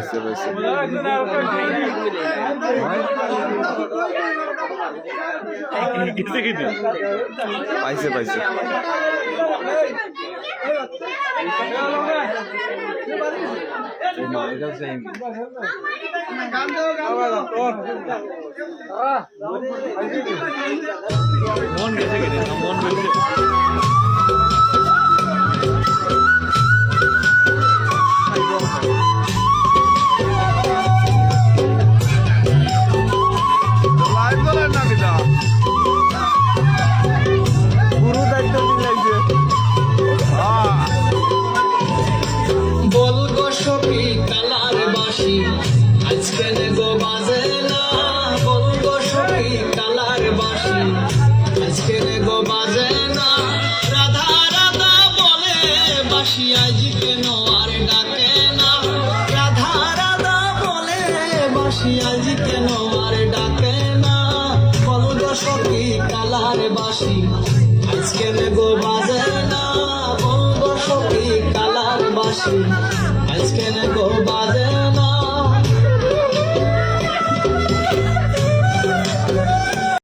পাইছে পাইছে পাইছে পাইছে মন গেছে কিনা মন গেছে আজি কেন আর ডাকে না বলগো সখী কালার বাসি আজকে গো বাজে না বলগো সখী কালার বাসি আজকে গো